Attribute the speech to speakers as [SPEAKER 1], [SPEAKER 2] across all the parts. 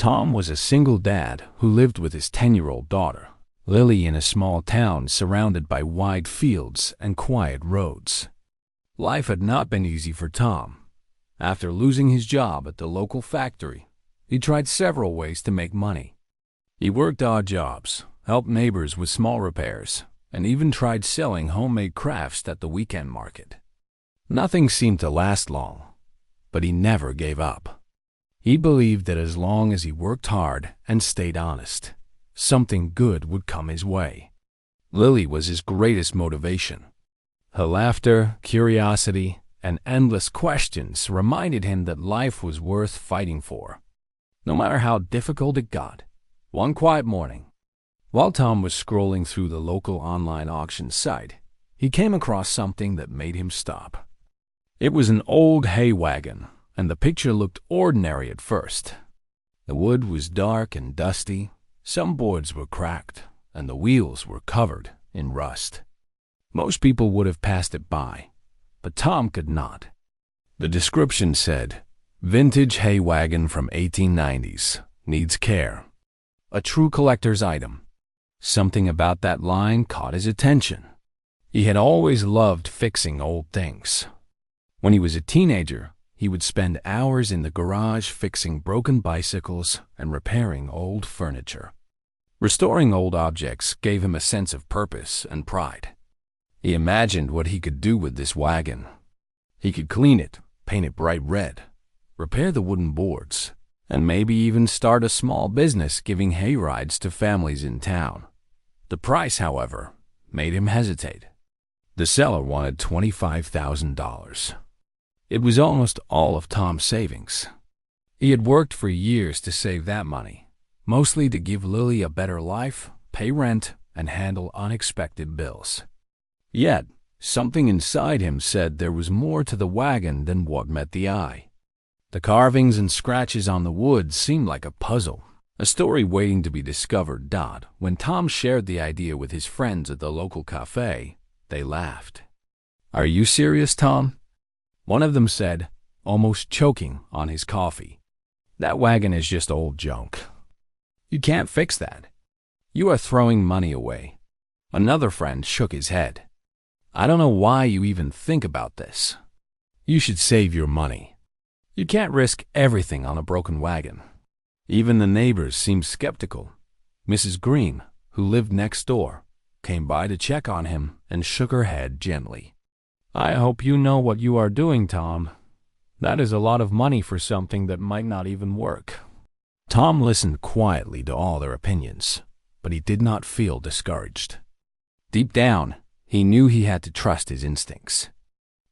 [SPEAKER 1] Tom was a single dad who lived with his 10-year-old daughter, Lily, in a small town surrounded by wide fields and quiet roads. Life had not been easy for Tom. After losing his job at the local factory, he tried several ways to make money. He worked odd jobs, helped neighbors with small repairs, and even tried selling homemade crafts at the weekend market. Nothing seemed to last long, but he never gave up. He believed that as long as he worked hard and stayed honest, something good would come his way. Lily was his greatest motivation. Her laughter, curiosity, and endless questions reminded him that life was worth fighting for, no matter how difficult it got. One quiet morning, while Tom was scrolling through the local online auction site, he came across something that made him stop. It was an old hay wagon, and the picture looked ordinary at first. The wood was dark and dusty, some boards were cracked, and the wheels were covered in rust. Most people would have passed it by, but Tom could not. The description said, "Vintage hay wagon from 1890s, needs care. A true collector's item." Something about that line caught his attention. He had always loved fixing old things. When he was a teenager, he would spend hours in the garage fixing broken bicycles and repairing old furniture. Restoring old objects gave him a sense of purpose and pride. He imagined what he could do with this wagon. He could clean it, paint it bright red, repair the wooden boards, and maybe even start a small business giving hay rides to families in town. The price, however, made him hesitate. The seller wanted $25,000. It was almost all of Tom's savings. He had worked for years to save that money, mostly to give Lily a better life, pay rent, and handle unexpected bills. Yet, something inside him said there was more to the wagon than what met the eye. The carvings and scratches on the wood seemed like a puzzle, a story waiting to be discovered. When Tom shared the idea with his friends at the local cafe, they laughed. "Are you serious, Tom?" One of them said, almost choking on his coffee. "That wagon is just old junk. You can't fix that. You are throwing money away." Another friend shook his head. "I don't know why you even think about this. You should save your money. You can't risk everything on a broken wagon." Even the neighbors seemed skeptical. Mrs. Green, who lived next door, came by to check on him and shook her head gently. "I hope you know what you are doing, Tom. That is a lot of money for something that might not even work." Tom listened quietly to all their opinions, but he did not feel discouraged. Deep down, he knew he had to trust his instincts.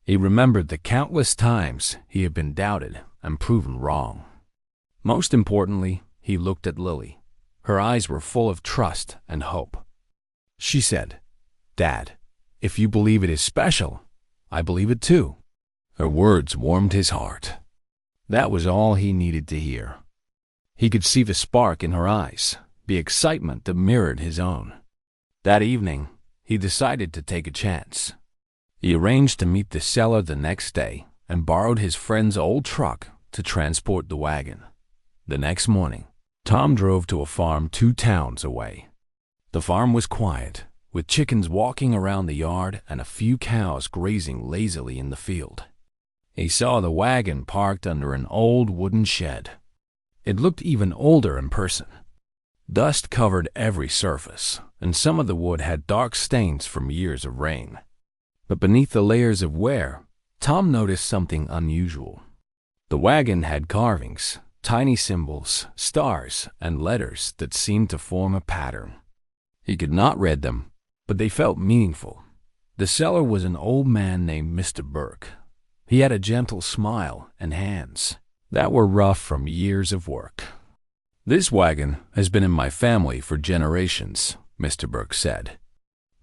[SPEAKER 1] He remembered the countless times he had been doubted and proven wrong. Most importantly, he looked at Lily. Her eyes were full of trust and hope. She said, "Dad, if you believe it is special, I believe it too." Her words warmed his heart. That was all he needed to hear. He could see the spark in her eyes, the excitement that mirrored his own. That evening, he decided to take a chance. He arranged to meet the seller the next day and borrowed his friend's old truck to transport the wagon. The next morning, Tom drove to a farm 2 towns away. The farm was quiet, with chickens walking around the yard and a few cows grazing lazily in the field. He saw the wagon parked under an old wooden shed. It looked even older in person. Dust covered every surface, and some of the wood had dark stains from years of rain. But beneath the layers of wear, Tom noticed something unusual. The wagon had carvings, tiny symbols, stars, and letters that seemed to form a pattern. He could not read them, but they felt meaningful. The seller was an old man named Mr. Burke. He had a gentle smile and hands that were rough from years of work. "This wagon has been in my family for generations," Mr. Burke said.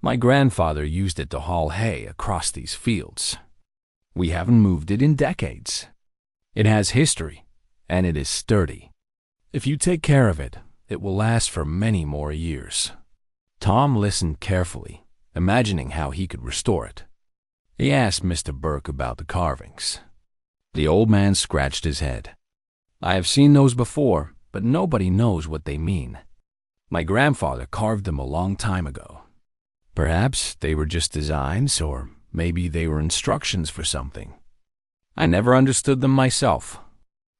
[SPEAKER 1] "My grandfather used it to haul hay across these fields. We haven't moved it in decades. It has history, and it is sturdy. If you take care of it, it will last for many more years." Tom listened carefully, imagining how he could restore it. He asked Mr. Burke about the carvings. The old man scratched his head. "I have seen those before, but nobody knows what they mean. My grandfather carved them a long time ago. Perhaps they were just designs, or maybe they were instructions for something. I never understood them myself.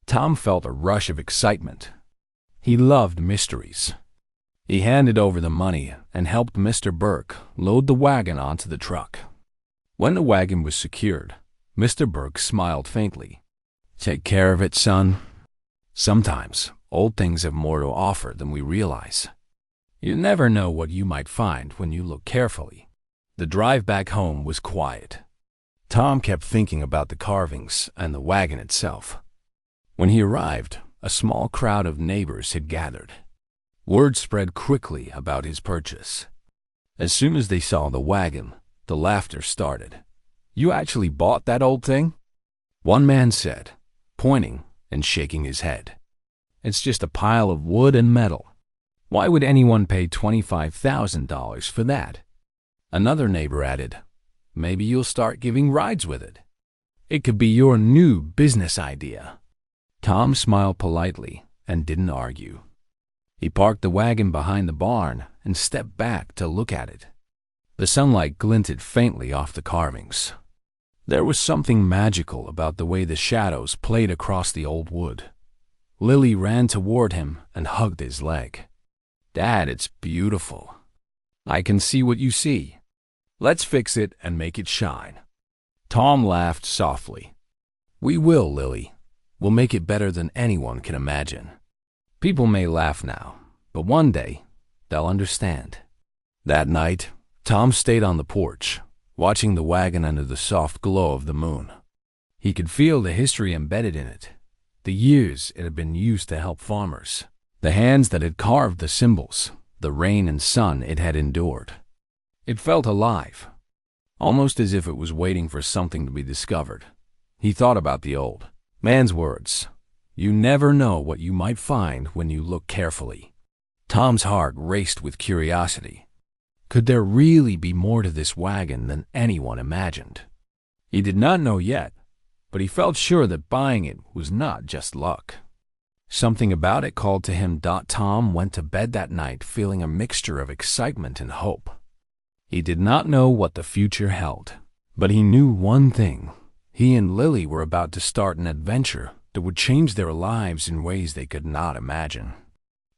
[SPEAKER 1] Tom felt a rush of excitement. He loved mysteries. He handed over the money and helped Mr. Burke load the wagon onto the truck. When the wagon was secured, Mr. Burke smiled faintly. "Take care of it, son. Sometimes old things have more to offer than we realize. You never know what you might find when you look carefully." The drive back home was quiet. Tom kept thinking about the carvings and the wagon itself. When he arrived, a small crowd of neighbors had gathered. Word spread quickly about his purchase. As soon as they saw the wagon, the laughter started. "You actually bought that old thing?" One man said, pointing and shaking his head. "It's just a pile of wood and metal. Why would anyone pay $25,000 for that?" Another neighbor added, "Maybe you'll start giving rides with it. It could be your new business idea." Tom smiled politely and didn't argue. He parked the wagon behind the barn and stepped back to look at it. The sunlight glinted faintly off the carvings. There was something magical about the way the shadows played across the old wood. Lily ran toward him and hugged his leg. "Dad, it's beautiful. I can see what you see. Let's fix it and make it shine." Tom laughed softly. "We will, Lily. We'll make it better than anyone can imagine. People may laugh now, but one day they'll understand." That night, Tom stayed on the porch, watching the wagon under the soft glow of the moon. He could feel the history embedded in it, the years it had been used to help farmers, the hands that had carved the symbols, the rain and sun it had endured. It felt alive, almost as if it was waiting for something to be discovered. He thought about the old man's words, "You never know what you might find when you look carefully." Tom's heart raced with curiosity. Could there really be more to this wagon than anyone imagined? He did not know yet, but he felt sure that buying it was not just luck. Something about it called to him. Tom went to bed that night feeling a mixture of excitement and hope. He did not know what the future held, but he knew one thing. He and Lily were about to start an adventure that would change their lives in ways they could not imagine.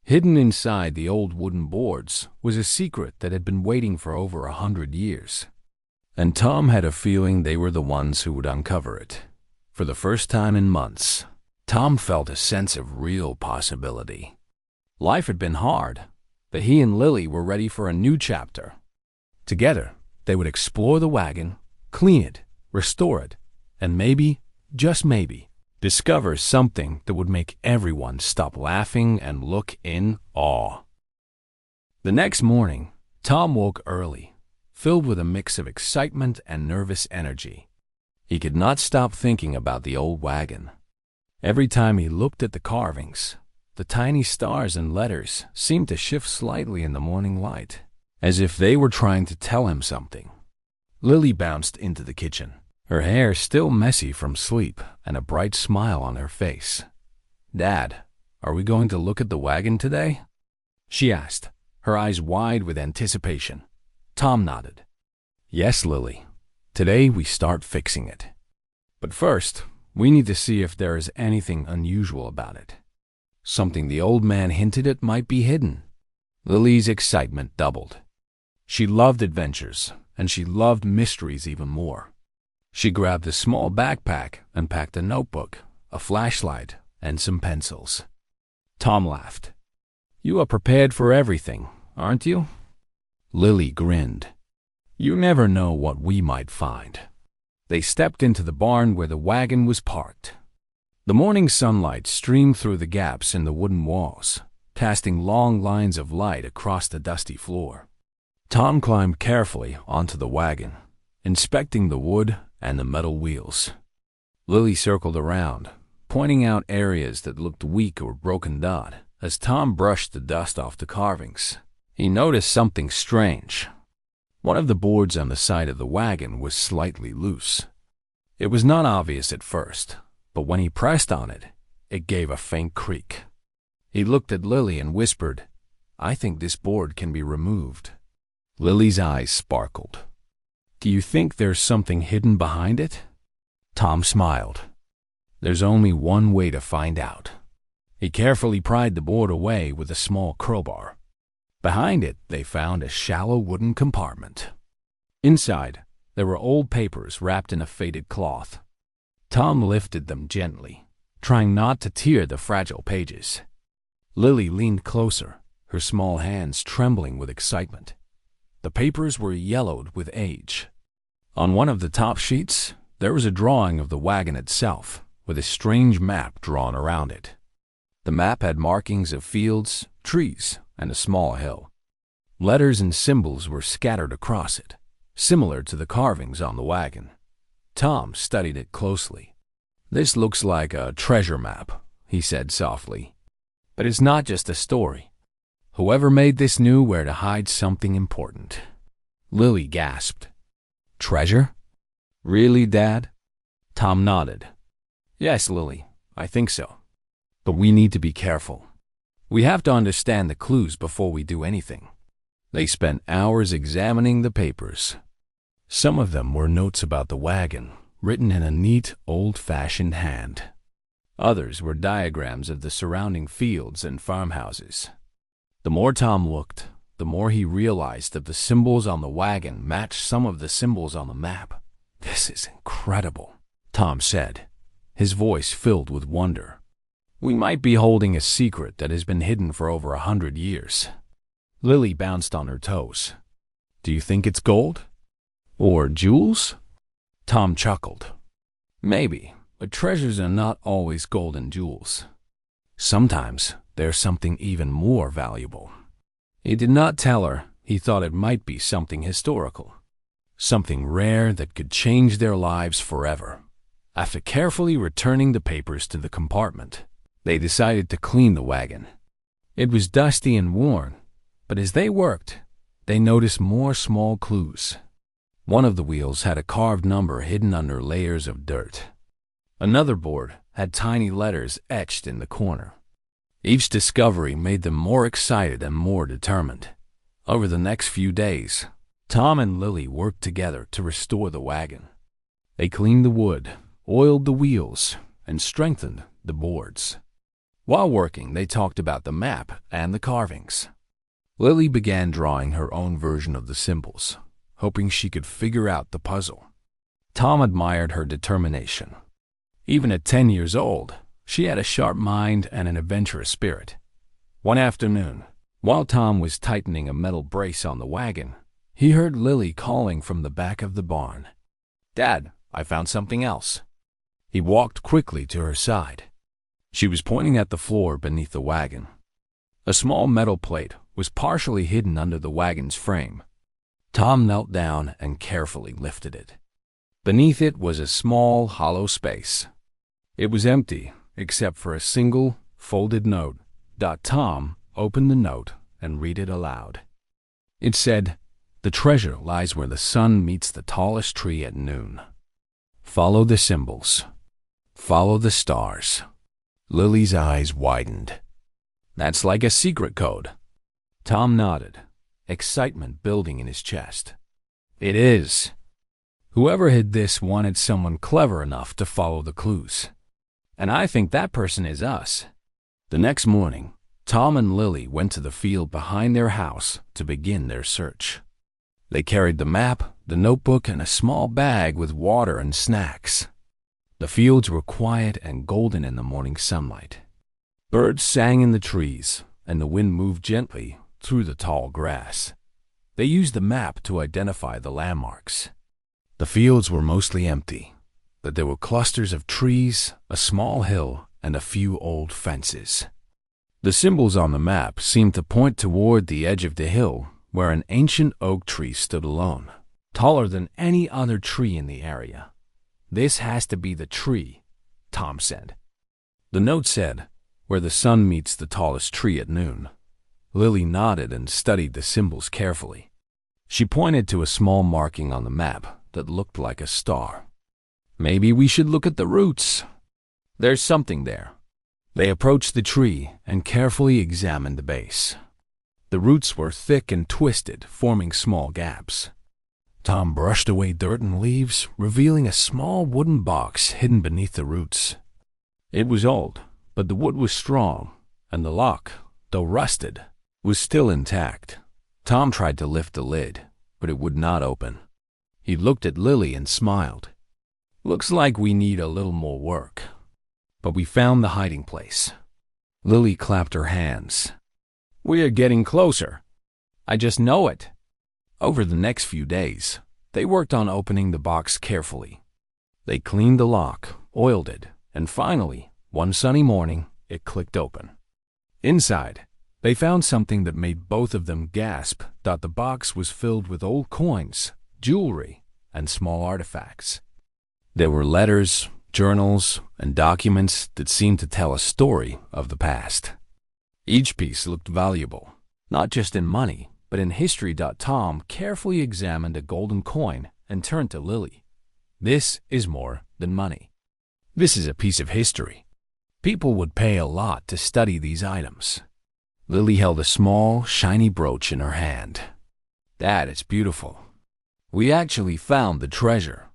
[SPEAKER 1] Hidden inside the old wooden boards was a secret that had been waiting for over 100 years. And Tom had a feeling they were the ones who would uncover it. For the first time in months, Tom felt a sense of real possibility. Life had been hard, but he and Lily were ready for a new chapter. Together, they would explore the wagon, clean it, restore it, and maybe, just maybe, discover something that would make everyone stop laughing and look in awe. The next morning, Tom woke early, filled with a mix of excitement and nervous energy. He could not stop thinking about the old wagon. Every time he looked at the carvings, the tiny stars and letters seemed to shift slightly in the morning light, as if they were trying to tell him something. Lily bounced into the kitchen, her hair still messy from sleep and a bright smile on her face. "Dad, are we going to look at the wagon today?" she asked, her eyes wide with anticipation. Tom nodded. "Yes, Lily. Today we start fixing it. But first, we need to see if there is anything unusual about it. Something the old man hinted at might be hidden." Lily's excitement doubled. She loved adventures, and she loved mysteries even more. She grabbed a small backpack and packed a notebook, a flashlight, and some pencils. Tom laughed. "You are prepared for everything, aren't you?" Lily grinned. "You never know what we might find." They stepped into the barn where the wagon was parked. The morning sunlight streamed through the gaps in the wooden walls, casting long lines of light across the dusty floor. Tom climbed carefully onto the wagon, inspecting the wood and the metal wheels. Lily circled around, pointing out areas that looked weak or broken. As Tom brushed the dust off the carvings, he noticed something strange. One of the boards on the side of the wagon was slightly loose. It was not obvious at first, but when he pressed on it, it gave a faint creak. He looked at Lily and whispered, "I think this board can be removed." Lily's eyes sparkled. "Do you think there's something hidden behind it?" Tom smiled. "There's only one way to find out." He carefully pried the board away with a small crowbar. Behind it, they found a shallow wooden compartment. Inside, there were old papers wrapped in a faded cloth. Tom lifted them gently, trying not to tear the fragile pages. Lily leaned closer, her small hands trembling with excitement. The papers were yellowed with age. On one of the top sheets, there was a drawing of the wagon itself, with a strange map drawn around it. The map had markings of fields, trees, and a small hill. Letters and symbols were scattered across it, similar to the carvings on the wagon. Tom studied it closely. "This looks like a treasure map," he said softly. "But it's not just a story. Whoever made this knew where to hide something important." Lily gasped. "Treasure? Really, Dad?" Tom nodded. "Yes, Lily, I think so. But we need to be careful. We have to understand the clues before we do anything." They spent hours examining the papers. Some of them were notes about the wagon, written in a neat, old-fashioned hand. Others were diagrams of the surrounding fields and farmhouses. The more Tom looked, the more he realized that the symbols on the wagon matched some of the symbols on the map. "This is incredible," Tom said, his voice filled with wonder. "We might be holding a secret that has been hidden for over 100 years. Lily bounced on her toes. "Do you think it's gold? Or jewels?" Tom chuckled. "Maybe, but treasures are not always gold and jewels. Sometimes there's something even more valuable." He did not tell her he thought it might be something historical, something rare that could change their lives forever. After carefully returning the papers to the compartment, they decided to clean the wagon. It was dusty and worn, but as they worked, they noticed more small clues. One of the wheels had a carved number hidden under layers of dirt. Another board had tiny letters etched in the corner. Each discovery made them more excited and more determined. Over the next few days, Tom and Lily worked together to restore the wagon. They cleaned the wood, oiled the wheels, and strengthened the boards. While working, they talked about the map and the carvings. Lily began drawing her own version of the symbols, hoping she could figure out the puzzle. Tom admired her determination. Even at 10 years old, she had a sharp mind and an adventurous spirit. One afternoon, while Tom was tightening a metal brace on the wagon, he heard Lily calling from the back of the barn. "Dad, I found something else." He walked quickly to her side. She was pointing at the floor beneath the wagon. A small metal plate was partially hidden under the wagon's frame. Tom knelt down and carefully lifted it. Beneath it was a small, hollow space. It was empty, except for a single, folded note. Tom opened the note and read it aloud. It said, "The treasure lies where the sun meets the tallest tree at noon. Follow the symbols. Follow the stars." Lily's eyes widened. "That's like a secret code." Tom nodded, excitement building in his chest. "It is. Whoever hid this wanted someone clever enough to follow the clues. And I think that person is us." The next morning, Tom and Lily went to the field behind their house to begin their search. They carried the map, the notebook, and a small bag with water and snacks. The fields were quiet and golden in the morning sunlight. Birds sang in the trees, and the wind moved gently through the tall grass. They used the map to identify the landmarks. The fields were mostly empty, but there were clusters of trees, a small hill, and a few old fences. The symbols on the map seemed to point toward the edge of the hill, where an ancient oak tree stood alone, taller than any other tree in the area. "This has to be the tree," Tom said. The note said, "Where the sun meets the tallest tree at noon." Lily nodded and studied the symbols carefully. She pointed to a small marking on the map that looked like a star. "Maybe we should look at the roots." "There's something there." They approached the tree and carefully examined the base. The roots were thick and twisted, forming small gaps. Tom brushed away dirt and leaves, revealing a small wooden box hidden beneath the roots. It was old, but the wood was strong, and the lock, though rusted, was still intact. Tom tried to lift the lid, but it would not open. He looked at Lily and smiled. "Looks like we need a little more work. But we found the hiding place." Lily clapped her hands. "We are getting closer. I just know it." Over the next few days, they worked on opening the box carefully. They cleaned the lock, oiled it, and finally, one sunny morning, it clicked open. Inside, they found something that made both of them gasp. That the box was filled with old coins, jewelry, and small artifacts. There were letters, journals, and documents that seemed to tell a story of the past. Each piece looked valuable, not just in money, but in history. Tom carefully examined a golden coin and turned to Lily. "This is more than money. This is a piece of history. People would pay a lot to study these items." Lily held a small, shiny brooch in her hand. "Dad, it's beautiful. We actually found the treasure."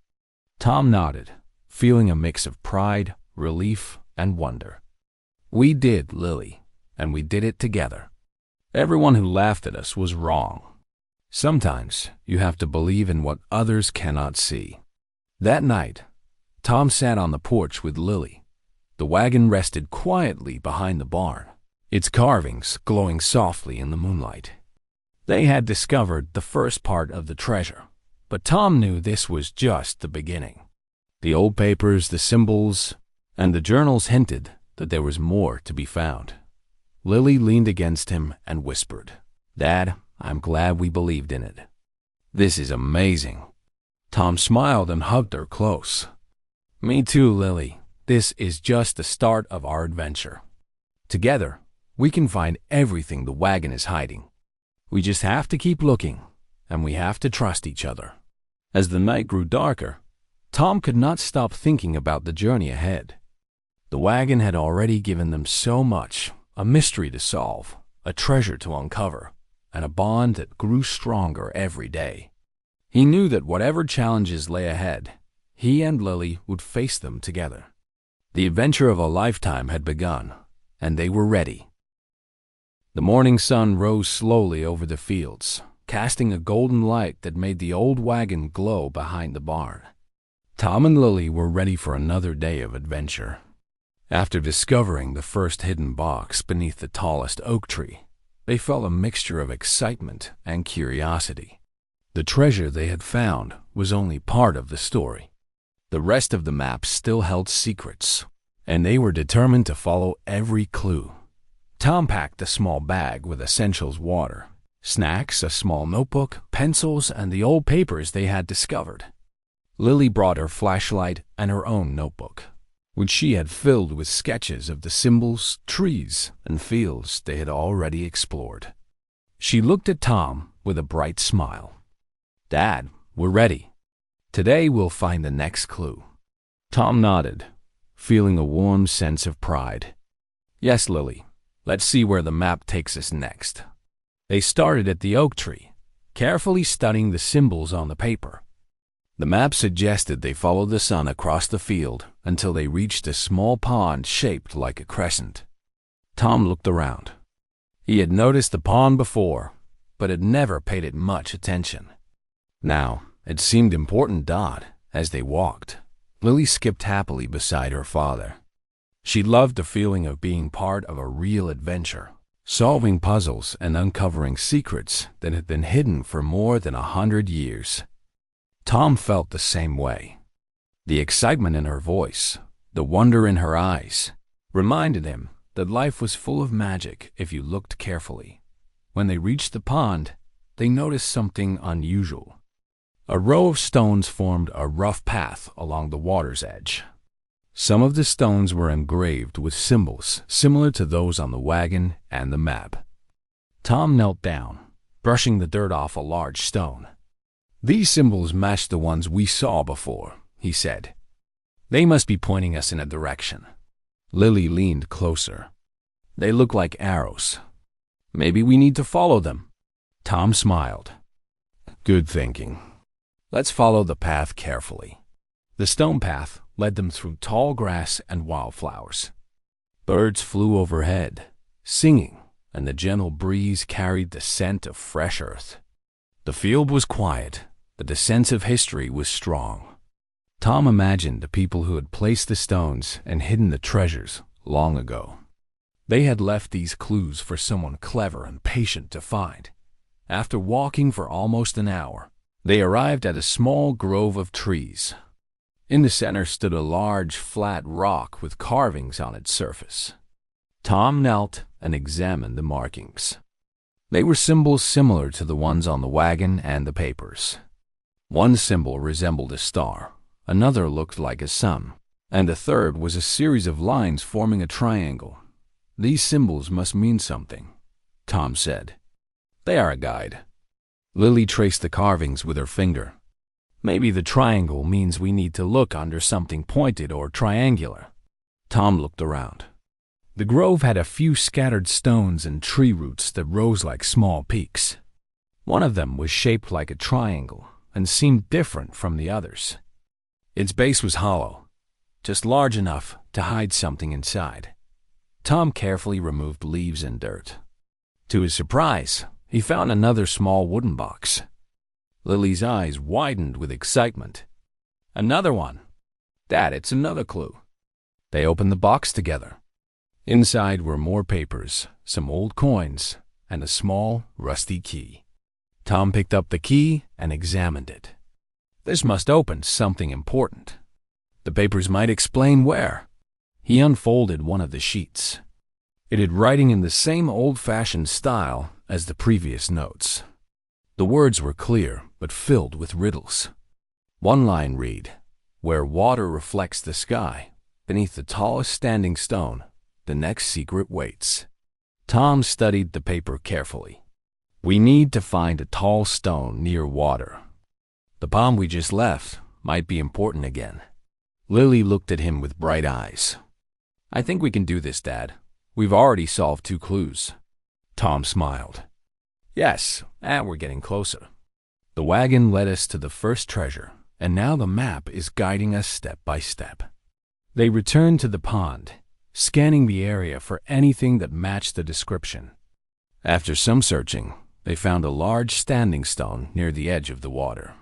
[SPEAKER 1] Tom nodded, feeling a mix of pride, relief, and wonder. "We did, Lily, and we did it together. Everyone who laughed at us was wrong. Sometimes you have to believe in what others cannot see." That night, Tom sat on the porch with Lily. The wagon rested quietly behind the barn, its carvings glowing softly in the moonlight. They had discovered the first part of the treasure, but Tom knew this was just the beginning. The old papers, the symbols, and the journals hinted that there was more to be found. Lily leaned against him and whispered, "Dad, I'm glad we believed in it. This is amazing." Tom smiled and hugged her close. "Me too, Lily. This is just the start of our adventure. Together, we can find everything the wagon is hiding. We just have to keep looking, and we have to trust each other." As the night grew darker, Tom could not stop thinking about the journey ahead. The wagon had already given them so much, a mystery to solve, a treasure to uncover, and a bond that grew stronger every day. He knew that whatever challenges lay ahead, he and Lily would face them together. The adventure of a lifetime had begun, and they were ready. The morning sun rose slowly over the fields, casting a golden light that made the old wagon glow behind the barn. Tom and Lily were ready for another day of adventure. After discovering the first hidden box beneath the tallest oak tree, they felt a mixture of excitement and curiosity. The treasure they had found was only part of the story. The rest of the map still held secrets, and they were determined to follow every clue. Tom packed a small bag with essentials: water, snacks, a small notebook, pencils, and the old papers they had discovered. Lily brought her flashlight and her own notebook, which she had filled with sketches of the symbols, trees, and fields they had already explored. She looked at Tom with a bright smile. "Dad, we're ready. Today we'll find the next clue." Tom nodded, feeling a warm sense of pride. "Yes, Lily, let's see where the map takes us next." They started at the oak tree, carefully studying the symbols on the paper. The map suggested they follow the sun across the field until they reached a small pond shaped like a crescent. Tom looked around. He had noticed the pond before, but had never paid it much attention. Now, it seemed important. As they walked, Lily skipped happily beside her father. She loved the feeling of being part of a real adventure, solving puzzles and uncovering secrets that had been hidden for more than 100 years. Tom felt the same way. The excitement in her voice, the wonder in her eyes, reminded him that life was full of magic if you looked carefully. When they reached the pond, they noticed something unusual. A row of stones formed a rough path along the water's edge. Some of the stones were engraved with symbols similar to those on the wagon and the map. Tom knelt down, brushing the dirt off a large stone. "These symbols match the ones we saw before," he said. "They must be pointing us in a direction." Lily leaned closer. They look like arrows. Maybe we need to follow them. Tom smiled. Good thinking. Let's follow the path carefully. The stone path led them through tall grass and wildflowers. Birds flew overhead, singing, and the gentle breeze carried the scent of fresh earth. The field was quiet, but the sense of history was strong. Tom imagined the people who had placed the stones and hidden the treasures long ago. They had left these clues for someone clever and patient to find. After walking for almost an hour, they arrived at a small grove of trees. In the center stood a large, flat rock with carvings on its surface. Tom knelt and examined the markings. They were symbols similar to the ones on the wagon and the papers. One symbol resembled a star, another looked like a sun, and a third was a series of lines forming a triangle. These symbols must mean something, Tom said. They are a guide. Lily traced the carvings with her finger. Maybe the triangle means we need to look under something pointed or triangular. Tom looked around. The grove had a few scattered stones and tree roots that rose like small peaks. One of them was shaped like a triangle and seemed different from the others. Its base was hollow, just large enough to hide something inside. Tom carefully removed leaves and dirt. To his surprise, he found another small wooden box. Lily's eyes widened with excitement. Another one. Dad, it's another clue. They opened the box together. Inside were more papers, some old coins, and a small, rusty key. Tom picked up the key and examined it. This must open something important. The papers might explain where. He unfolded one of the sheets. It had writing in the same old-fashioned style as the previous notes. The words were clear, but filled with riddles. One line read, "Where water reflects the sky, beneath the tallest standing stone, the next secret waits." Tom studied the paper carefully. We need to find a tall stone near water. The pond we just left might be important again. Lily looked at him with bright eyes. I think we can do this, Dad. We've already solved 2 clues. Tom smiled. Yes, and we're getting closer. The wagon led us to the first treasure, and now the map is guiding us step by step. They returned to the pond, scanning the area for anything that matched the description. After some searching, they found a large standing stone near the edge of the water.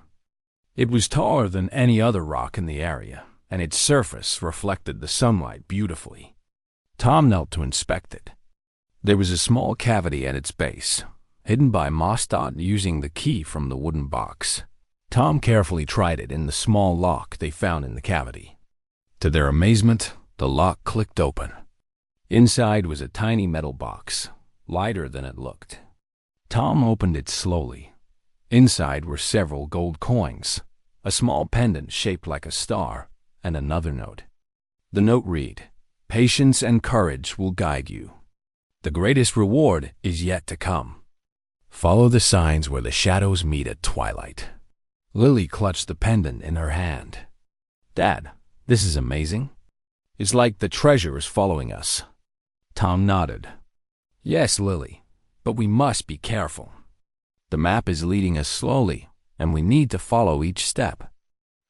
[SPEAKER 1] It was taller than any other rock in the area, and its surface reflected the sunlight beautifully. Tom knelt to inspect it. There was a small cavity at its base, hidden by MustWatch using the key from the wooden box. Tom carefully tried it in the small lock they found in the cavity. To their amazement, the lock clicked open. Inside was a tiny metal box, lighter than it looked. Tom opened it slowly. Inside were several gold coins, a small pendant shaped like a star, and another note. The note read, "Patience and courage will guide you. The greatest reward is yet to come. Follow the signs where the shadows meet at twilight." Lily clutched the pendant in her hand. Dad, this is amazing. It's like the treasure is following us. Tom nodded. Yes, Lily, but we must be careful. The map is leading us slowly, and we need to follow each step.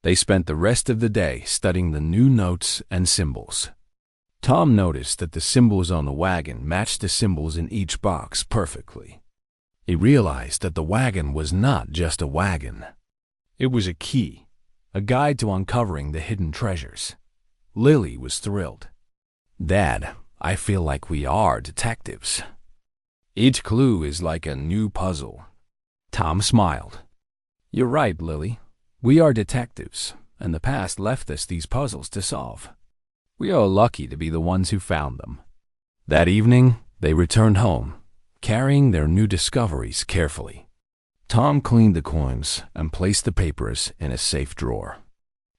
[SPEAKER 1] They spent the rest of the day studying the new notes and symbols. Tom noticed that the symbols on the wagon matched the symbols in each box perfectly. He realized that the wagon was not just a wagon. It was a key, a guide to uncovering the hidden treasures. Lily was thrilled. Dad, I feel like we are detectives. Each clue is like a new puzzle. Tom smiled. You're right, Lily. We are detectives, and the past left us these puzzles to solve. We are lucky to be the ones who found them. That evening, they returned home, carrying their new discoveries carefully. Tom cleaned the coins and placed the papers in a safe drawer.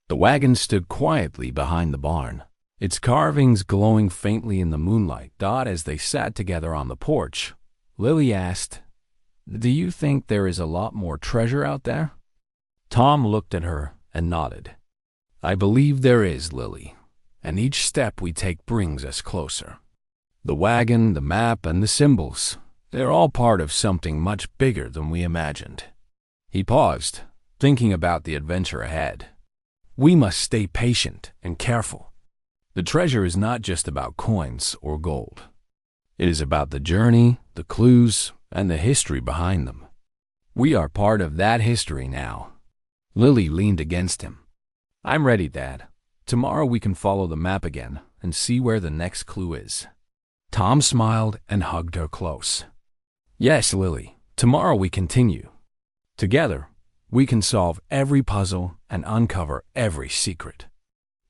[SPEAKER 1] The wagon stood quietly behind the barn, its carvings glowing faintly in the moonlight. As they sat together on the porch, Lily asked, "Do you think there is a lot more treasure out there?" Tom looked at her and nodded. "I believe there is, Lily. and each step we take brings us closer. The wagon, the map, and the symbols, they're all part of something much bigger than we imagined." He paused, thinking about the adventure ahead. We must stay patient and careful. The treasure is not just about coins or gold. It is about the journey, the clues, and the history behind them. We are part of that history now. Lily leaned against him. "I'm ready, Dad. Tomorrow we can follow the map again and see where the next clue is." Tom smiled and hugged her close. "Yes, Lily, tomorrow we continue. Together, we can solve every puzzle and uncover every secret."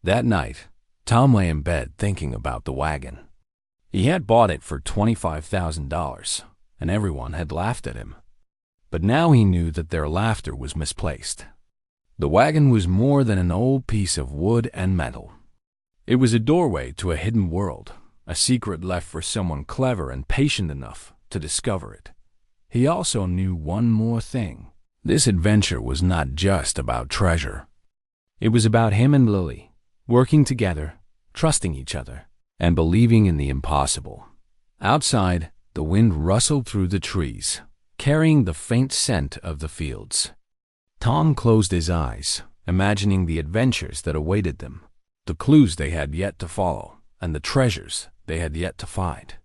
[SPEAKER 1] That night, Tom lay in bed thinking about the wagon. He had bought it for $25,000, and everyone had laughed at him. But now he knew that their laughter was misplaced. The wagon was more than an old piece of wood and metal. It was a doorway to a hidden world, a secret left for someone clever and patient enough to discover it. He also knew one more thing. This adventure was not just about treasure. It was about him and Lily, working together, trusting each other, and believing in the impossible. Outside, the wind rustled through the trees, carrying the faint scent of the fields. Tom closed his eyes, imagining the adventures that awaited them, the clues they had yet to follow, and the treasures they had yet to find.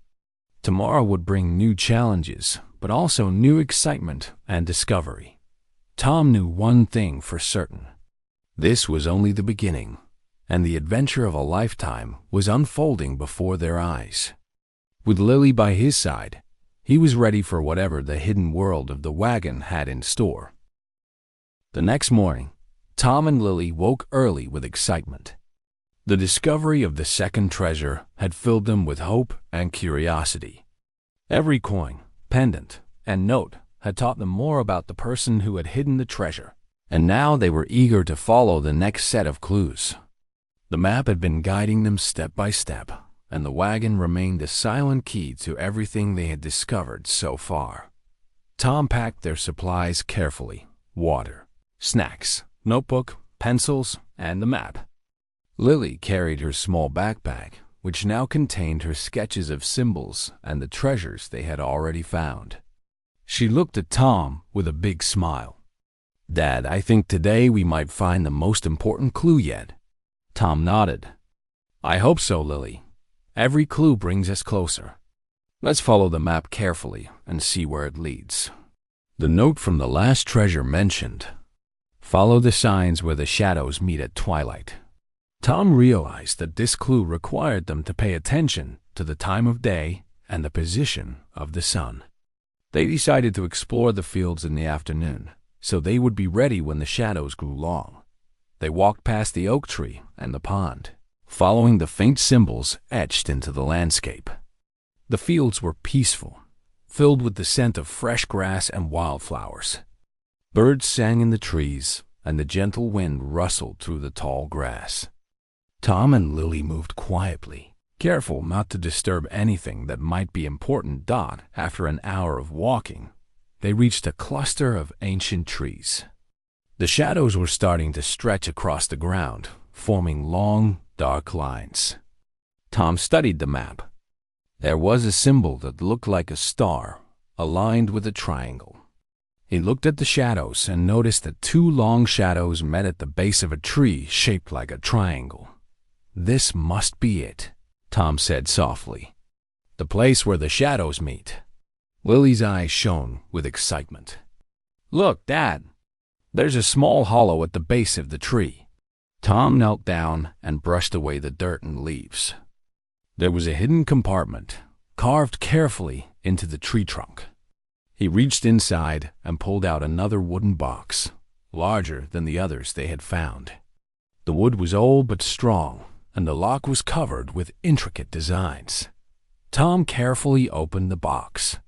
[SPEAKER 1] Tomorrow would bring new challenges, but also new excitement and discovery. Tom knew one thing for certain. This was only the beginning, and the adventure of a lifetime was unfolding before their eyes. With Lily by his side, he was ready for whatever the hidden world of the wagon had in store. The next morning, Tom and Lily woke early with excitement. The discovery of the second treasure had filled them with hope and curiosity. Every coin, pendant, and note had taught them more about the person who had hidden the treasure, and now they were eager to follow the next set of clues. The map had been guiding them step by step, and the wagon remained the silent key to everything they had discovered so far. Tom packed their supplies carefully: water, snacks, notebook, pencils, and the map. Lily carried her small backpack, which now contained her sketches of symbols and the treasures they had already found. She looked at Tom with a big smile. "Dad, I think today we might find the most important clue yet." Tom nodded. "I hope so, Lily. Every clue brings us closer. Let's follow the map carefully and see where it leads." The note from the last treasure mentioned, "Follow the signs where the shadows meet at twilight." Tom realized that this clue required them to pay attention to the time of day and the position of the sun. They decided to explore the fields in the afternoon, so they would be ready when the shadows grew long. They walked past the oak tree and the pond, following the faint symbols etched into the landscape. The fields were peaceful, filled with the scent of fresh grass and wildflowers. Birds sang in the trees, and the gentle wind rustled through the tall grass. Tom and Lily moved quietly, careful not to disturb anything that might be important. After an hour of walking, they reached a cluster of ancient trees. The shadows were starting to stretch across the ground, forming long, dark lines. Tom studied the map. There was a symbol that looked like a star, aligned with a triangle. He looked at the shadows and noticed that two long shadows met at the base of a tree shaped like a triangle. "This must be it," Tom said softly. "The place where the shadows meet." Lily's eyes shone with excitement. "Look, Dad! There's a small hollow at the base of the tree." Tom knelt down and brushed away the dirt and leaves. There was a hidden compartment, carved carefully into the tree trunk. He reached inside and pulled out another wooden box, larger than the others they had found. The wood was old but strong, and the lock was covered with intricate designs. Tom carefully opened the box.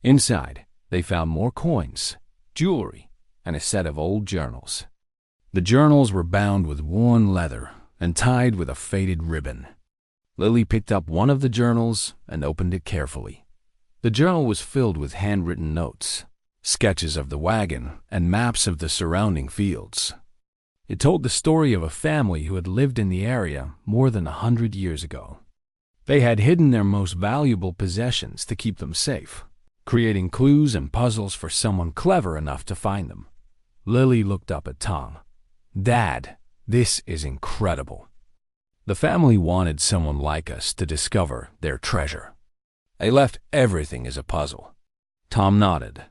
[SPEAKER 1] Inside, they found more coins, jewelry, and a set of old journals. The journals were bound with worn leather and tied with a faded ribbon. Lily picked up one of the journals and opened it carefully. The journal was filled with handwritten notes, sketches of the wagon, and maps of the surrounding fields. It told the story of a family who had lived in the area more than 100 years ago. They had hidden their most valuable possessions to keep them safe, creating clues and puzzles for someone clever enough to find them. Lily looked up at Tom. "Dad, this is incredible. The family wanted someone like us to discover their treasure. They left everything as a puzzle." Tom nodded.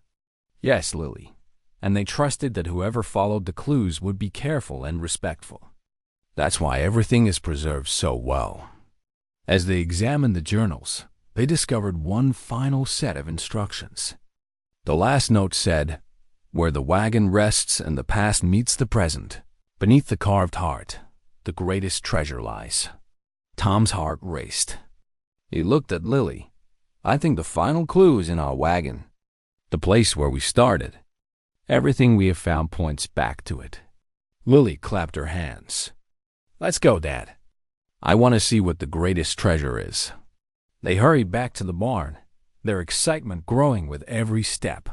[SPEAKER 1] "Yes, Lily. And they trusted that whoever followed the clues would be careful and respectful. That's why everything is preserved so well." As they examined the journals, they discovered one final set of instructions. The last note said, "Where the wagon rests and the past meets the present, beneath the carved heart, the greatest treasure lies." Tom's heart raced. He looked at Lily. "I think the final clue is in our wagon, the place where we started. Everything we have found points back to it." Lily clapped her hands. "Let's go, Dad. I want to see what the greatest treasure is." They hurried back to the barn, their excitement growing with every step.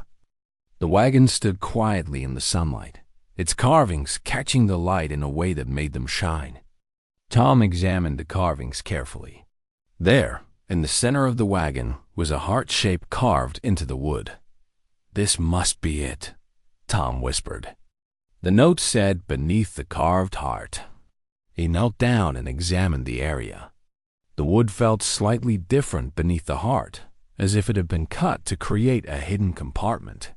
[SPEAKER 1] The wagon stood quietly in the sunlight, its carvings catching the light in a way that made them shine. Tom examined the carvings carefully. There, in the center of the wagon, was a heart shape carved into the wood. "This must be it," Tom whispered. The note said, "Beneath the carved heart." He knelt down and examined the area. The wood felt slightly different beneath the heart, as if it had been cut to create a hidden compartment.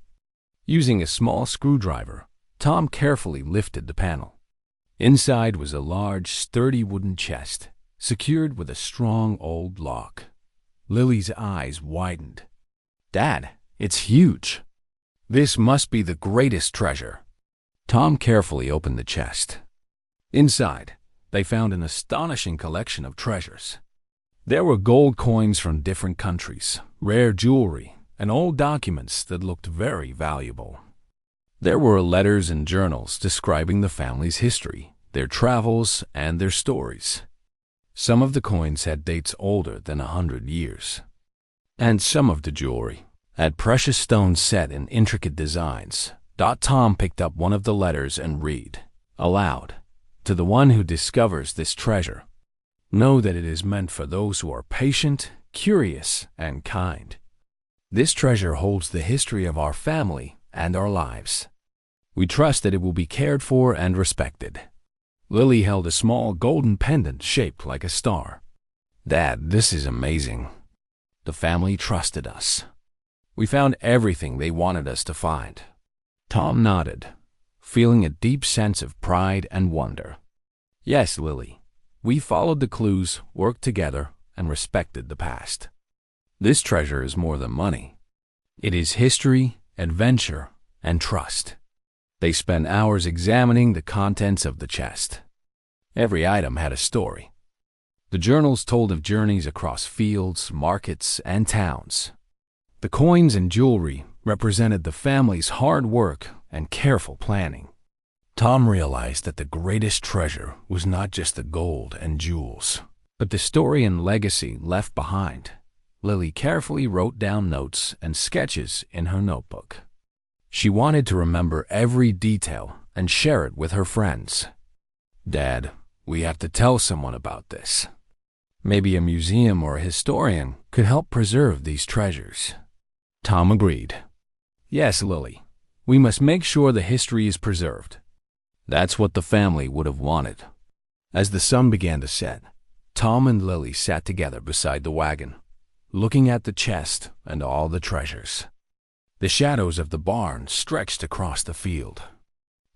[SPEAKER 1] Using a small screwdriver, Tom carefully lifted the panel. Inside was a large, sturdy wooden chest, secured with a strong old lock. Lily's eyes widened. "Dad, it's huge. This must be the greatest treasure." Tom carefully opened the chest. Inside, they found an astonishing collection of treasures. There were gold coins from different countries, rare jewelry, and old documents that looked very valuable. There were letters and journals describing the family's history, their travels, and their stories. Some of the coins had dates older than 100 years. And some of the jewelry had precious stones set in intricate designs. Tom picked up one of the letters and read, aloud, "To the one who discovers this treasure, know that it is meant for those who are patient, curious, and kind. This treasure holds the history of our family and our lives. We trust that it will be cared for and respected." Lily held a small golden pendant shaped like a star. "Dad, this is amazing. The family trusted us. We found everything they wanted us to find." Tom nodded, feeling a deep sense of pride and wonder. "Yes, Lily. We followed the clues, worked together, and respected the past. This treasure is more than money. It is history, adventure, and trust." They spent hours examining the contents of the chest. Every item had a story. The journals told of journeys across fields, markets, and towns. The coins and jewelry represented the family's hard work and careful planning. Tom realized that the greatest treasure was not just the gold and jewels, but the story and legacy left behind. Lily carefully wrote down notes and sketches in her notebook. She wanted to remember every detail and share it with her friends. "Dad, we have to tell someone about this. Maybe a museum or a historian could help preserve these treasures." Tom agreed. "Yes, Lily, we must make sure the history is preserved." That's what the family would have wanted. As the sun began to set, Tom and Lily sat together beside the wagon, looking at the chest and all the treasures. The shadows of the barn stretched across the field,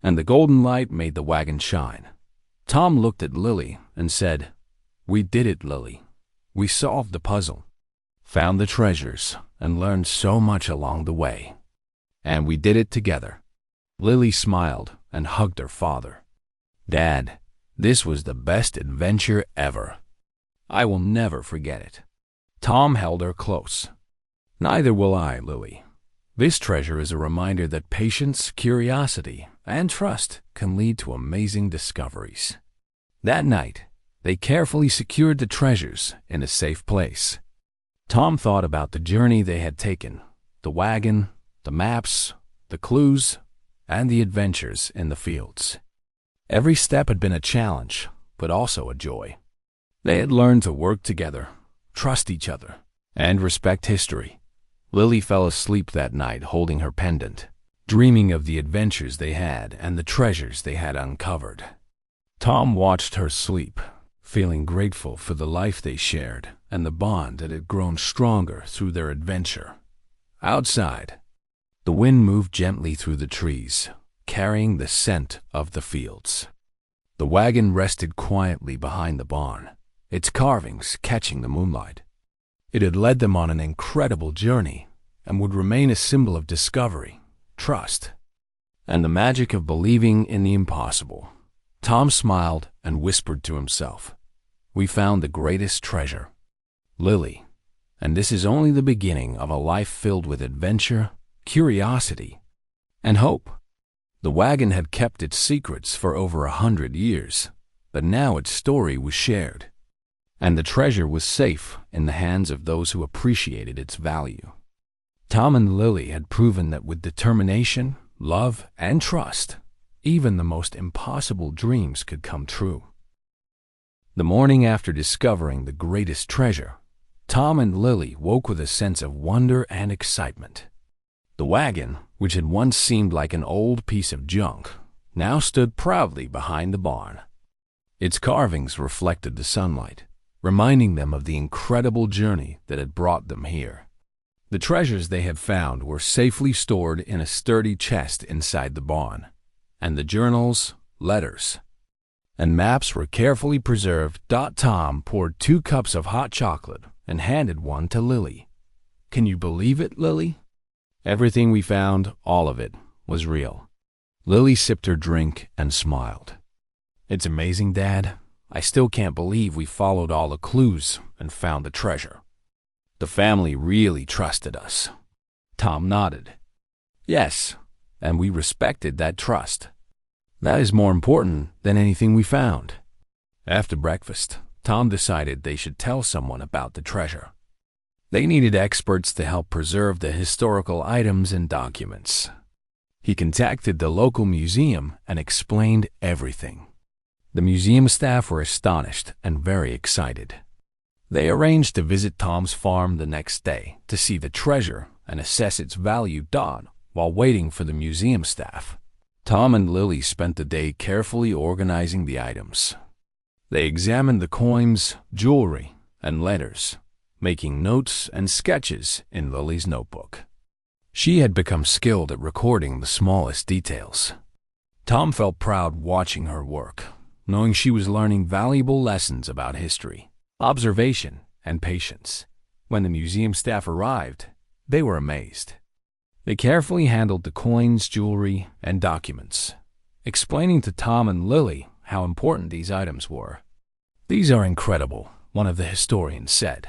[SPEAKER 1] and the golden light made the wagon shine. Tom looked at Lily and said, "We did it, Lily. We solved the puzzle, found the treasures, and learned so much along the way. And we did it together." Lily smiled and hugged her father. "Dad, this was the best adventure ever. I will never forget it." Tom held her close. "Neither will I, Lily. This treasure is a reminder that patience, curiosity, and trust can lead to amazing discoveries." That night, they carefully secured the treasures in a safe place. Tom thought about the journey they had taken, the wagon, the maps, the clues, and the adventures in the fields. Every step had been a challenge, but also a joy. They had learned to work together, trust each other, and respect history. Lily fell asleep that night holding her pendant, dreaming of the adventures they had and the treasures they had uncovered. Tom watched her sleep, feeling grateful for the life they shared and the bond that had grown stronger through their adventure. Outside, the wind moved gently through the trees, carrying the scent of the fields. The wagon rested quietly behind the barn, its carvings catching the moonlight. It had led them on an incredible journey and would remain a symbol of discovery, trust, and the magic of believing in the impossible. Tom smiled and whispered to himself, "We found the greatest treasure, Lily, and this is only the beginning of a life filled with adventure, curiosity, and hope." The wagon had kept its secrets for over 100 years, but now its story was shared, and the treasure was safe in the hands of those who appreciated its value. Tom and Lily had proven that with determination, love, and trust, even the most impossible dreams could come true. The morning after discovering the greatest treasure, Tom and Lily woke with a sense of wonder and excitement. The wagon, which had once seemed like an old piece of junk, now stood proudly behind the barn. Its carvings reflected the sunlight, reminding them of the incredible journey that had brought them here. The treasures they had found were safely stored in a sturdy chest inside the barn, and the journals, letters, and maps were carefully preserved. Tom poured 2 cups of hot chocolate and handed one to Lily. "Can you believe it, Lily? Everything we found, all of it, was real." Lily sipped her drink and smiled. "It's amazing, Dad. I still can't believe we followed all the clues and found the treasure. The family really trusted us." Tom nodded. "Yes, and we respected that trust. That is more important than anything we found." After breakfast, Tom decided they should tell someone about the treasure. They needed experts to help preserve the historical items and documents. He contacted the local museum and explained everything. The museum staff were astonished and very excited. They arranged to visit Tom's farm the next day to see the treasure and assess its value. While waiting for the museum staff, Tom and Lily spent the day carefully organizing the items. They examined the coins, jewelry, and letters, making notes and sketches in Lily's notebook. She had become skilled at recording the smallest details. Tom felt proud watching her work, knowing she was learning valuable lessons about history, observation, and patience. When the museum staff arrived, they were amazed. They carefully handled the coins, jewelry, and documents, explaining to Tom and Lily how important these items were. "These are incredible," one of the historians said.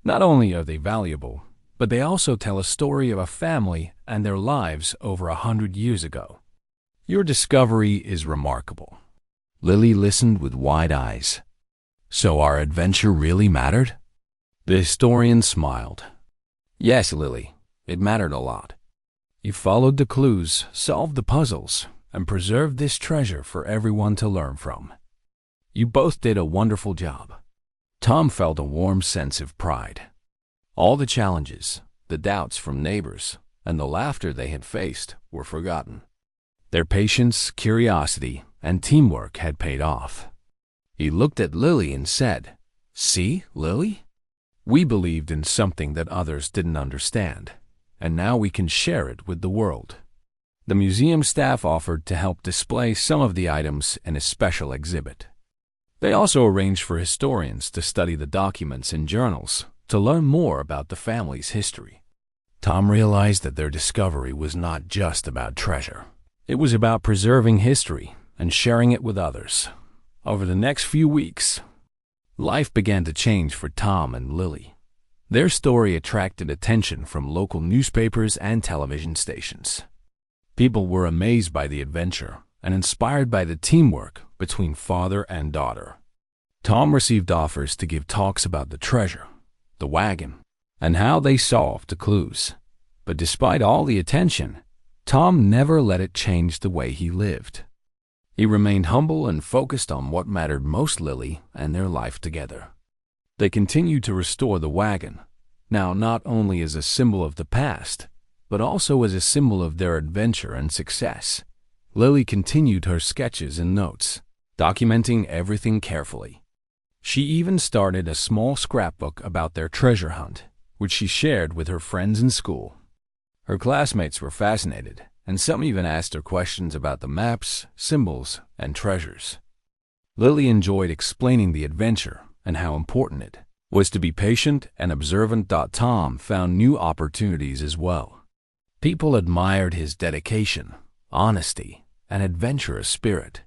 [SPEAKER 1] "Not only are they valuable, but they also tell a story of a family and their lives over 100 years ago. Your discovery is remarkable." Lily listened with wide eyes. "So our adventure really mattered?" The historian smiled. "Yes, Lily, it mattered a lot. You followed the clues, solved the puzzles, and preserved this treasure for everyone to learn from. You both did a wonderful job." Tom felt a warm sense of pride. All the challenges, the doubts from neighbors, and the laughter they had faced were forgotten. Their patience, curiosity, and teamwork had paid off. He looked at Lily and said, "See, Lily? We believed in something that others didn't understand, and now we can share it with the world." The museum staff offered to help display some of the items in a special exhibit. They also arranged for historians to study the documents and journals to learn more about the family's history. Tom realized that their discovery was not just about treasure. It was about preserving history and sharing it with others. Over the next few weeks, life began to change for Tom and Lily. Their story attracted attention from local newspapers and television stations. People were amazed by the adventure and inspired by the teamwork between father and daughter. Tom received offers to give talks about the treasure, the wagon, and how they solved the clues. But despite all the attention, Tom never let it change the way he lived. He remained humble and focused on what mattered most: Lily and their life together. They continued to restore the wagon, now not only as a symbol of the past, but also as a symbol of their adventure and success. Lily continued her sketches and notes, documenting everything carefully. She even started a small scrapbook about their treasure hunt, which she shared with her friends in school. Her classmates were fascinated, and some even asked her questions about the maps, symbols, and treasures. Lily enjoyed explaining the adventure and how important it was to be patient and observant. Tom found new opportunities as well. People admired his dedication, honesty, and adventurous spirit.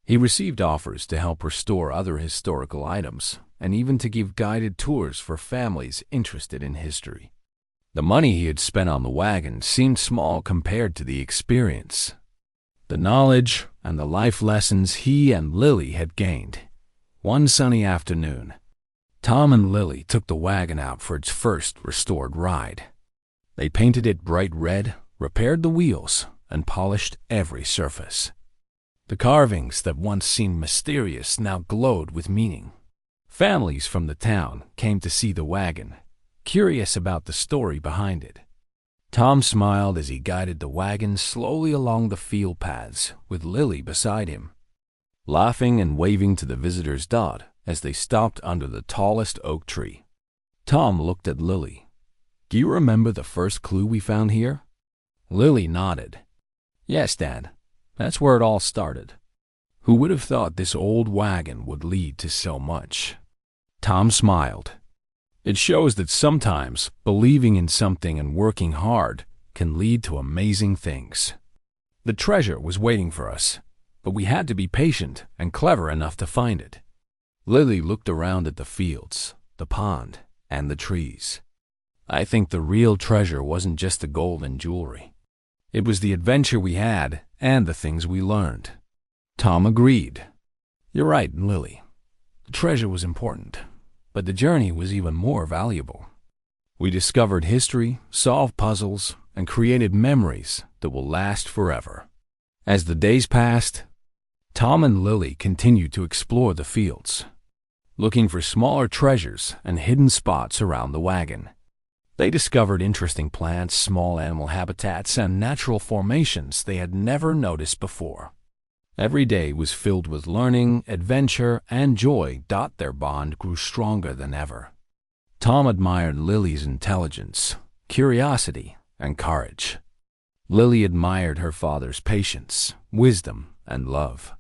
[SPEAKER 1] He received offers to help restore other historical items and even to give guided tours for families interested in history. The money he had spent on the wagon seemed small compared to the experience, the knowledge, and the life lessons he and Lily had gained. One sunny afternoon, Tom and Lily took the wagon out for its first restored ride. They painted it bright red, repaired the wheels, and polished every surface. The carvings that once seemed mysterious now glowed with meaning. Families from the town came to see the wagon, curious about the story behind it. Tom smiled as he guided the wagon slowly along the field paths with Lily beside him, laughing and waving to the visitors. As they stopped under the tallest oak tree, Tom looked at Lily. "Do you remember the first clue we found here?" Lily nodded. "Yes, Dad. That's where it all started." "Who would have thought this old wagon would lead to so much?" Tom smiled. "It shows that sometimes believing in something and working hard can lead to amazing things." The treasure was waiting for us, but we had to be patient and clever enough to find it. Lily looked around at the fields, the pond, and the trees. "I think the real treasure wasn't just the gold and jewelry. It was the adventure we had and the things we learned." Tom agreed. "You're right, Lily. The treasure was important, but the journey was even more valuable. We discovered history, solved puzzles, and created memories that will last forever." As the days passed, Tom and Lily continued to explore the fields, looking for smaller treasures and hidden spots around the wagon. They discovered interesting plants, small animal habitats, and natural formations they had never noticed before. Every day was filled with learning, adventure, and joy. Their bond grew stronger than ever. Tom admired Lily's intelligence, curiosity, and courage. Lily admired her father's patience, wisdom, and love.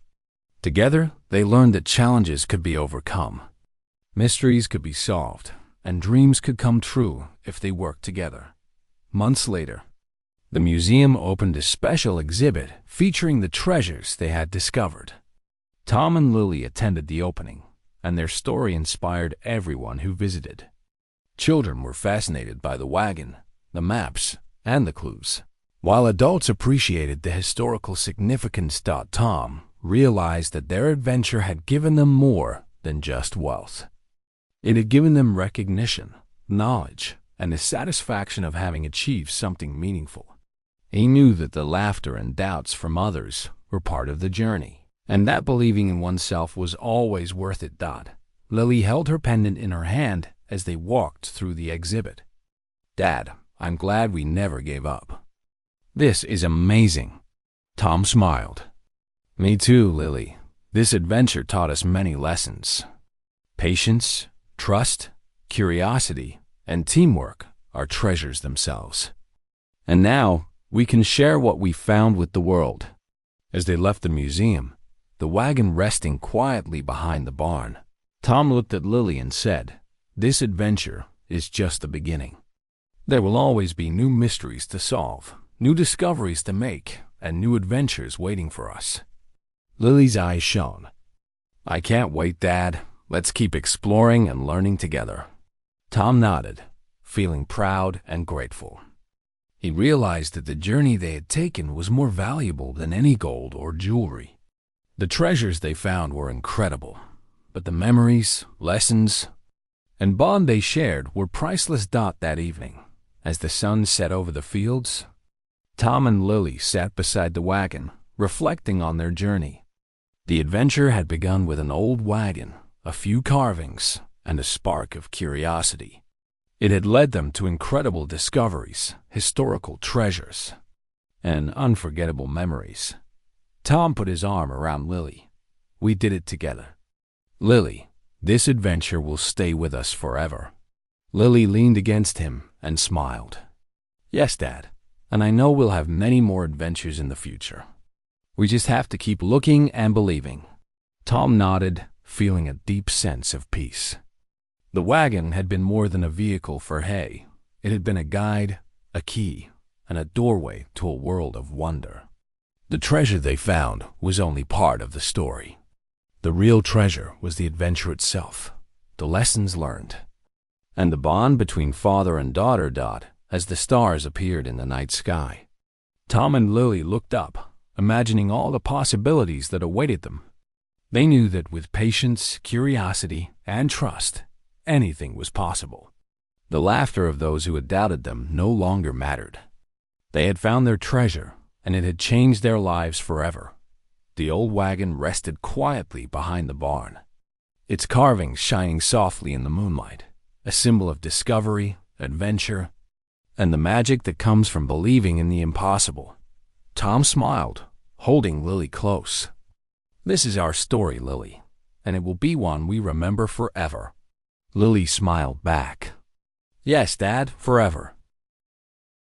[SPEAKER 1] Together, they learned that challenges could be overcome, mysteries could be solved, and dreams could come true if they worked together. Months later, the museum opened a special exhibit featuring the treasures they had discovered. Tom and Lily attended the opening, and their story inspired everyone who visited. Children were fascinated by the wagon, the maps, and the clues, while adults appreciated the historical significance. Tom realized that their adventure had given them more than just wealth. It had given them recognition, knowledge, and the satisfaction of having achieved something meaningful. He knew that the laughter and doubts from others were part of the journey, and that believing in oneself was always worth it. Lily held her pendant in her hand as they walked through the exhibit. "Dad, I'm glad we never gave up. This is amazing." Tom smiled. "Me too, Lily. This adventure taught us many lessons. Patience, trust, curiosity, and teamwork are treasures themselves. And now we can share what we found with the world." As they left the museum, the wagon resting quietly behind the barn, Tom looked at Lily and said, "This adventure is just the beginning. There will always be new mysteries to solve, new discoveries to make, and new adventures waiting for us." Lily's eyes shone. "I can't wait, Dad. Let's keep exploring and learning together." Tom nodded, feeling proud and grateful. He realized that the journey they had taken was more valuable than any gold or jewelry. The treasures they found were incredible, but the memories, lessons, and bond they shared were priceless. That evening, as the sun set over the fields, Tom and Lily sat beside the wagon, reflecting on their journey. The adventure had begun with an old wagon, a few carvings, and a spark of curiosity. It had led them to incredible discoveries, historical treasures, and unforgettable memories. Tom put his arm around Lily. "We did it together. Lily, this adventure will stay with us forever." Lily leaned against him and smiled. "Yes, Dad, and I know we'll have many more adventures in the future. We just have to keep looking and believing." Tom nodded, feeling a deep sense of peace. The wagon had been more than a vehicle for hay. It had been a guide, a key, and a doorway to a world of wonder. The treasure they found was only part of the story. The real treasure was the adventure itself, the lessons learned, and the bond between father and daughter as the stars appeared in the night sky. Tom and Lily looked up, imagining all the possibilities that awaited them. They knew that with patience, curiosity, and trust, anything was possible. The laughter of those who had doubted them no longer mattered. They had found their treasure, and it had changed their lives forever. The old wagon rested quietly behind the barn, its carvings shining softly in the moonlight, a symbol of discovery, adventure, and the magic that comes from believing in the impossible. Tom smiled, holding Lily close. "This is our story, Lily, and it will be one we remember forever." Lily smiled back. "Yes, Dad, forever."